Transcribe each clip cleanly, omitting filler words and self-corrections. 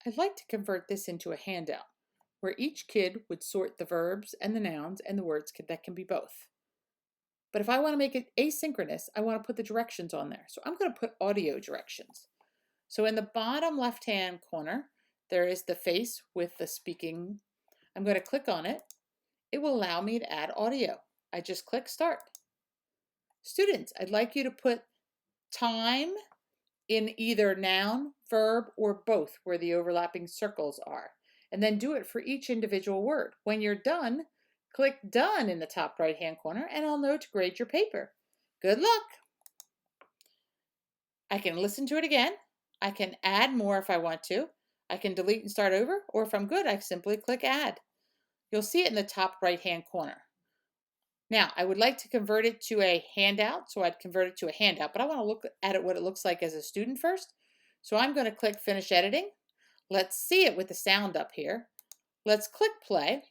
I'd like to convert this into a handout where each kid would sort the verbs and the nouns and the words that can be both. But if I want to make it asynchronous, I want to put the directions on there. So I'm going to put audio directions. So in the bottom left-hand corner, there is the face with the speaking. I'm going to click on it. It will allow me to add audio. I just click start. Students, I'd like you to put time in either noun, verb, or both where the overlapping circles are. And then do it for each individual word. When you're done, click done in the top right-hand corner and I'll know to grade your paper. Good luck! I can listen to it again. I can add more if I want to. I can delete and start over, or if I'm good, I simply click add. You'll see it in the top right-hand corner. Now, I would like to convert it to a handout, so I'd convert it to a handout, but I want to look at it what it looks like as a student first. So I'm going to click Finish Editing. Let's see it with the sound up here. Let's click Play,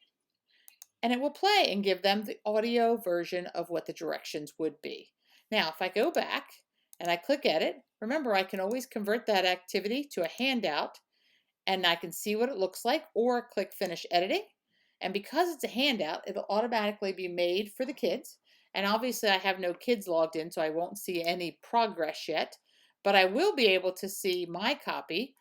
and it will play and give them the audio version of what the directions would be. Now, if I go back and I click Edit, remember I can always convert that activity to a handout, and I can see what it looks like, or click Finish Editing. And because it's a handout, it'll automatically be made for the kids. And obviously I have no kids logged in, so I won't see any progress yet. But I will be able to see my copy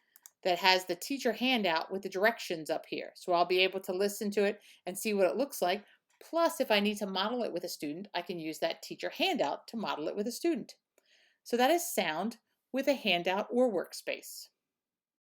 that has the teacher handout with the directions up here. So I'll be able to listen to it and see what it looks like. Plus, if I need to model it with a student, I can use that teacher handout to model it with a student. So that is sound with a handout or workspace.